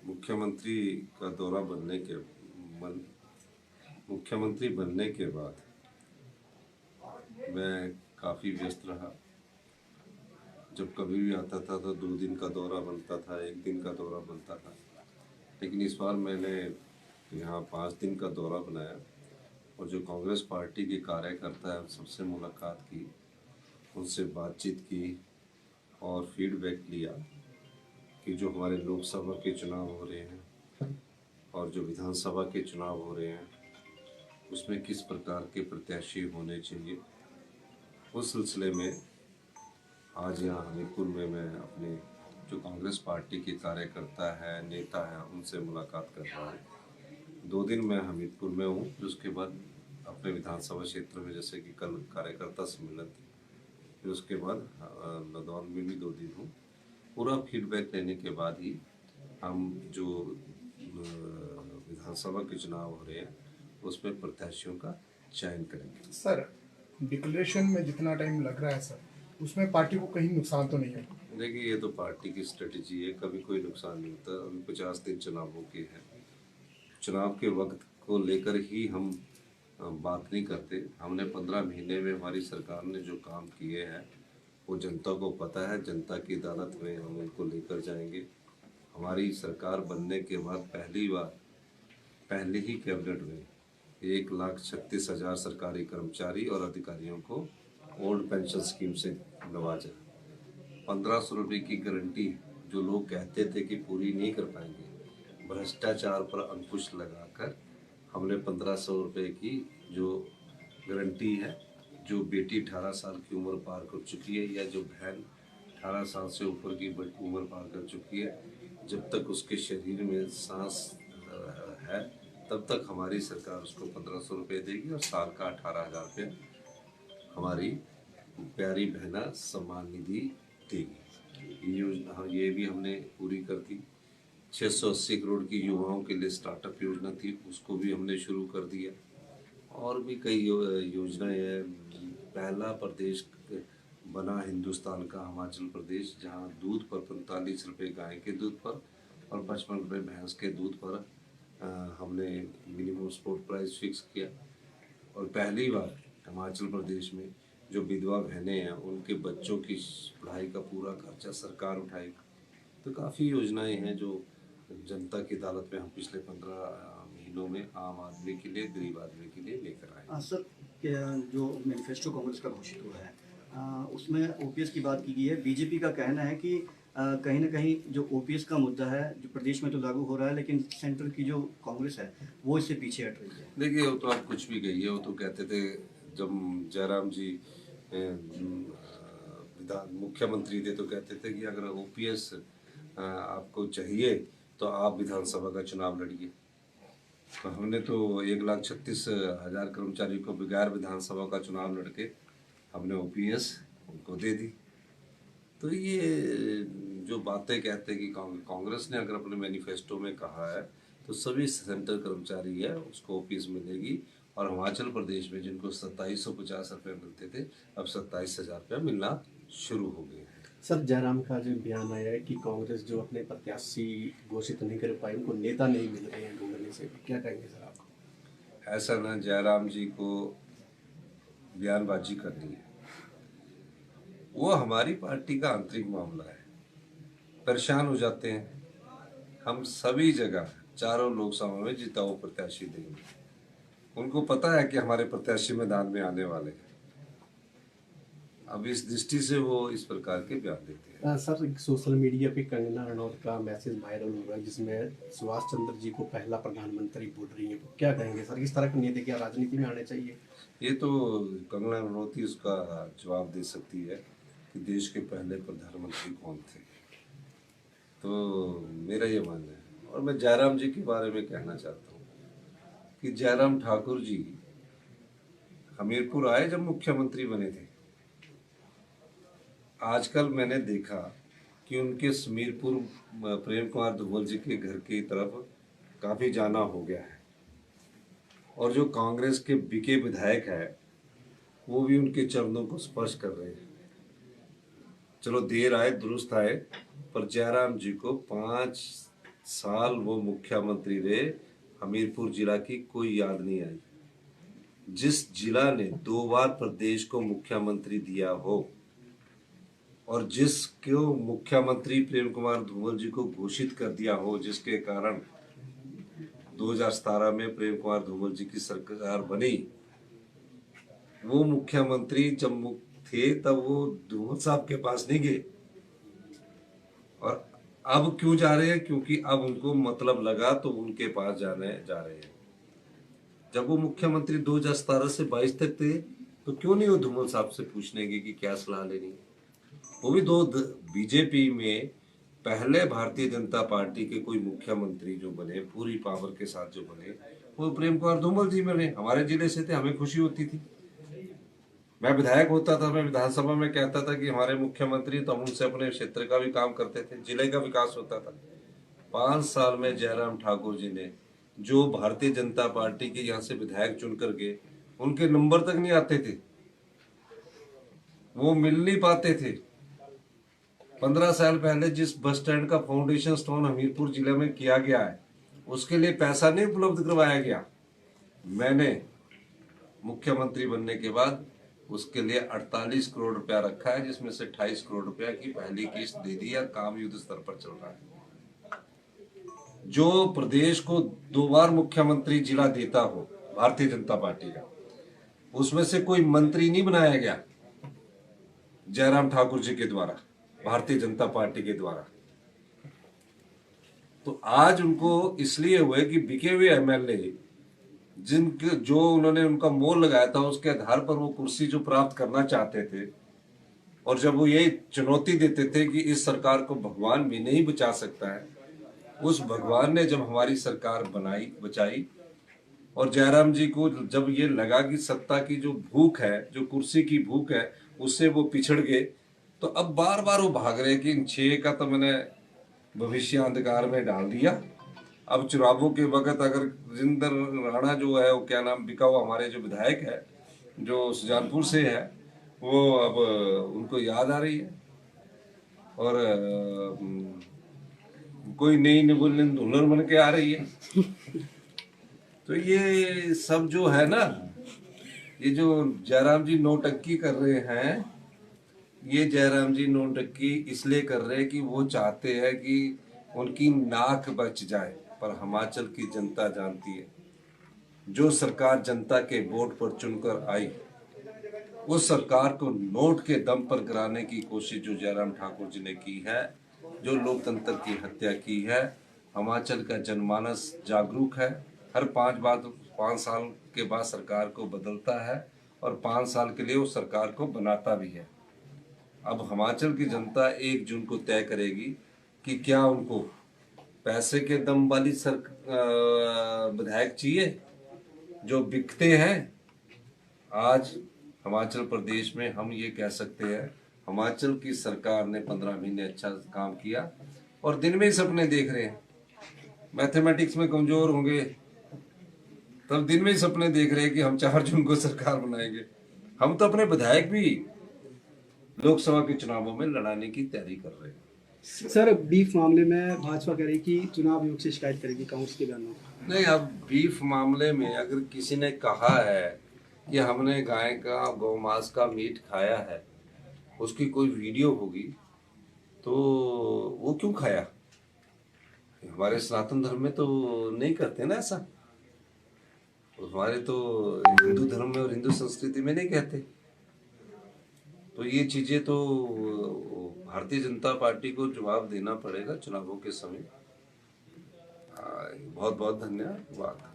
मुख्यमंत्री का दौरा मुख्यमंत्री बनने के बाद मैं काफ़ी व्यस्त रहा। जब कभी भी आता था तो 2 दिन का दौरा बनता था, 1 दिन का दौरा बनता था, लेकिन इस बार मैंने यहाँ 5 दिन का दौरा बनाया और जो कांग्रेस पार्टी के कार्यकर्ता है सबसे मुलाकात की, उनसे बातचीत की और फीडबैक लिया कि जो हमारे लोकसभा के चुनाव हो रहे हैं और जो विधानसभा के चुनाव हो रहे हैं उसमें किस प्रकार के प्रत्याशी होने चाहिए। उस सिलसिले में आज यहाँ हमीरपुर में मैं अपने जो कांग्रेस पार्टी के कार्यकर्ता है, नेता है, उनसे मुलाकात कर रहा हूँ। 2 दिन मैं हमीरपुर में हूँ, फिर उसके बाद अपने विधानसभा क्षेत्र में, जैसे कि कल कार्यकर्ता सम्मेलन थी, फिर उसके बाद लदौन में भी 2 दिन हूँ। पूरा फीडबैक लेने के बाद ही हम जो विधानसभा के चुनाव हो रहे हैं उसमें प्रत्याशियों का चयन करेंगे। सर, डिक्लेरेशन में जितना टाइम लग रहा है सर, उसमें पार्टी को कहीं नुकसान तो नहीं होगा? देखिए, ये तो पार्टी की स्ट्रेटजी है, कभी कोई नुकसान नहीं होता। अभी 50 दिन चुनावों के हैं, चुनाव के वक्त को लेकर ही हम बात नहीं करते। हमने 15 महीने में हमारी सरकार ने जो काम किए हैं वो जनता को पता है। जनता की अदालत में हम उनको लेकर जाएंगे। हमारी सरकार बनने के बाद पहले ही कैबिनेट में 1,36,000 सरकारी कर्मचारी और अधिकारियों को ओल्ड पेंशन स्कीम से नवाजा। 1,500 रुपये की गारंटी जो लोग कहते थे कि पूरी नहीं कर पाएंगे, भ्रष्टाचार पर अंकुश लगाकर हमने 1,500 रुपये की जो गारंटी है, जो बेटी 18 साल की उम्र पार कर चुकी है या जो बहन 18 साल से ऊपर की उम्र पार कर चुकी है, जब तक उसके शरीर में सांस है तब तक हमारी सरकार उसको 1,500 रुपये देगी और साल का 18,000 रुपये हमारी प्यारी बहना सम्मान निधि देगी। ये योजना ये भी हमने पूरी कर दी। 680 करोड़ की युवाओं के लिए स्टार्टअप योजना थी, उसको भी हमने शुरू कर दिया। और भी कई योजनाएं हैं। पहला प्रदेश बना हिंदुस्तान का हिमाचल प्रदेश, जहां दूध पर 45 रुपये गाय के दूध पर और 55 रुपये भैंस के दूध पर हमने मिनिमम सपोर्ट प्राइस फिक्स किया। और पहली बार हिमाचल प्रदेश में जो विधवा बहनें हैं उनके बच्चों की पढ़ाई का पूरा खर्चा सरकार उठाएगी। तो काफ़ी योजनाएं हैं जो जनता की अदालत में हम पिछले 15 महीनों में आम आदमी के लिए, गरीब आदमी के लिए लेकर आए। सर, जो मैनिफेस्टो कांग्रेस का घोषित हुआ है उसमें ओपीएस की बात की गई है। बीजेपी का कहना है कि कहीं ना कहीं जो ओपीएस का मुद्दा है जो प्रदेश में तो लागू हो रहा है, लेकिन सेंट्रल की जो कांग्रेस है वो इससे पीछे हट रही है। देखिए, वो तो आप कुछ भी कहिए, वो तो कहते थे जब जयराम जी विधान मुख्यमंत्री थे तो कहते थे कि अगर ओपीएस आपको चाहिए तो आप विधानसभा का चुनाव लड़िए। तो हमने तो 1,36,000 कर्मचारी को बगैर विधानसभा का चुनाव लड़के हमने ओपीएस उनको दे दी। तो ये जो बातें कहते हैं कि कांग्रेस ने अगर अपने मैनिफेस्टो में कहा है तो सभी सेंट्रल कर्मचारी है उसको ओपीएस मिलेगी। और हिमाचल प्रदेश में जिनको 2,750 रुपये मिलते थे, अब 27,000 रुपये मिलना शुरू हो गए हैं। सर, जयराम का जो बयान आया है कि कांग्रेस जो अपने प्रत्याशी घोषित नहीं कर पाई, उनको नेता नहीं मिल रहे हैं ढूंढने से, क्या कहेंगे सर आप? ऐसा ना जयराम जी को बयानबाजी करनी है, वो हमारी पार्टी का आंतरिक मामला है। परेशान हो जाते हैं। हम सभी जगह चारों लोकसभा में जिताऊ प्रत्याशी देंगे। उनको पता है कि हमारे प्रत्याशी मैदान में आने वाले हैं। अब इस दृष्टि से वो इस प्रकार के बयान देते हैं। सर, सोशल मीडिया पे कंगना रनौत का मैसेज वायरल हो रहा है जिसमें सुभाष चंद्र जी को पहला प्रधानमंत्री बोल रही है। क्या कहेंगे सर, किस तरह के नेता क्या राजनीति में आने चाहिए? ये तो कंगना रनौत ही उसका जवाब दे सकती है कि देश के पहले प्रधानमंत्री कौन थे। तो मेरा ये मानना है। और मैं जयराम जी के बारे में कहना चाहता हूँ कि जयराम ठाकुर जी हमीरपुर आए जब मुख्यमंत्री बने थे। आजकल मैंने देखा कि उनके समीरपुर प्रेम कुमार धूमल जी के घर की तरफ काफ़ी जाना हो गया है। और जो कांग्रेस के बिके विधायक है वो भी उनके चरणों को स्पर्श कर रहे हैं। चलो, देर आए दुरुस्त आए, पर जयराम जी को 5 साल वो मुख्यमंत्री रहे, हमीरपुर जिला की कोई याद नहीं आई। जिस जिला ने 2 बार प्रदेश को मुख्यमंत्री दिया हो और जिसको मुख्यमंत्री प्रेम कुमार धूमल जी को घोषित कर दिया हो, जिसके कारण 2017 में प्रेम कुमार धूमल जी की सरकार बनी, वो मुख्यमंत्री जब थे तब वो धूमल साहब के पास नहीं गए। और अब क्यों जा रहे हैं? क्योंकि अब उनको मतलब लगा तो उनके पास जा रहे हैं। जब वो मुख्यमंत्री 2017 से 22 तक थे तो क्यों नहीं वो धूमल साहब से पूछने गए कि क्या सलाह लेनी है? वो भी बीजेपी में पहले भारतीय जनता पार्टी के कोई मुख्यमंत्री जो बने, पूरी पावर के साथ जो बने, वो प्रेम कुमार धूमल जी बने। हमारे जिले से थे, हमें खुशी होती थी। मैं विधायक होता था, मैं विधानसभा में कहता था कि हमारे मुख्यमंत्री, तो हम उनसे अपने क्षेत्र का भी काम करते थे, जिले का विकास होता था। 5 साल में जयराम ठाकुर जी ने, जो भारतीय जनता पार्टी के यहाँ से विधायक चुन कर गए, उनके नंबर तक नहीं आते थे, वो मिल नहीं पाते थे। 15 साल पहले जिस बस स्टैंड का फाउंडेशन स्टोन हमीरपुर जिले में किया गया है, उसके लिए पैसा नहीं उपलब्ध करवाया गया। मैंने मुख्यमंत्री बनने के बाद उसके लिए 48 करोड़ रुपया रखा है, जिसमें से 28 करोड़ रुपया की पहली किस्त दे दी है। काम युद्ध स्तर पर चल रहा है। जो प्रदेश को 2 बार मुख्यमंत्री जिला देता हो भारतीय जनता पार्टी का, उसमें से कोई मंत्री नहीं बनाया गया जयराम ठाकुर जी के द्वारा, भारतीय जनता पार्टी के द्वारा। तो आज उनको इसलिए हुए कि बिके हुए एमएलए जिनके जो उन्होंने उनका मोल लगाया था, उसके आधार पर वो कुर्सी जो प्राप्त करना चाहते थे, और जब वो ये चुनौती देते थे कि इस सरकार को भगवान भी नहीं बचा सकता है, उस भगवान ने जब हमारी सरकार बचाई, और जयराम जी को जब ये लगा कि सत्ता की जो भूख है, जो कुर्सी की भूख है, उससे वो पिछड़ गए, तो अब बार बार वो भाग रहे कि इन 6 का तो मैंने भविष्य अंधकार में डाल दिया। अब चुनावों के वक्त अगर जिंदर राणा जो है, वो क्या नाम, बिका हुआ हमारे जो विधायक है, जो सुजानपुर से है, वो अब उनको याद आ रही है, और कोई नई निबुल्लिन दुल्हन बन के आ रही है। तो ये सब जो है ना, ये जो जयराम जी नौटंकी कर रहे हैं, ये जयराम जी नौटंकी इसलिए कर रहे हैं कि वो चाहते हैं कि उनकी नाक बच जाए। पर हिमाचल की जनता जानती है, जो सरकार जनता के वोट पर चुनकर आई, उस सरकार को नोट के दम पर गिराने की कोशिश जो जयराम ठाकुर जी ने की है, जो लोकतंत्र की हत्या की है। हिमाचल का जनमानस जागरूक है। हर 5 साल के बाद सरकार को बदलता है, और 5 साल के लिए उस सरकार को बनाता भी है। अब हिमाचल की जनता 1 जून को तय करेगी कि क्या उनको पैसे के दम वाली विधायक चाहिए जो बिकते हैं। आज हिमाचल प्रदेश में हम ये कह सकते हैं, हिमाचल की सरकार ने 15 महीने अच्छा काम किया, और दिन में ही सपने देख रहे हैं। मैथमेटिक्स में कमजोर होंगे तब दिन में ही सपने देख रहे हैं कि हम 4 जून को सरकार बनाएंगे। हम तो अपने विधायक भी लोकसभा के चुनावों में लड़ाने की तैयारी कर रहे हैं। सर, बीफ मामले में भाजपा कह रही कि चुनाव आयोग से शिकायत करेगी, कांग्रेस के बयान। नहीं, अब बीफ मामले में अगर किसी ने कहा है कि हमने गाय का, गौमांस का मीट खाया है, उसकी कोई वीडियो होगी, तो वो क्यों खाया? हमारे सनातन धर्म में तो नहीं करते ना ऐसा। हमारे तो हिंदू धर्म में और हिंदू संस्कृति में नहीं कहते। तो ये चीजें तो भारतीय जनता पार्टी को जवाब देना पड़ेगा चुनावों के समय। बहुत बहुत धन्यवाद।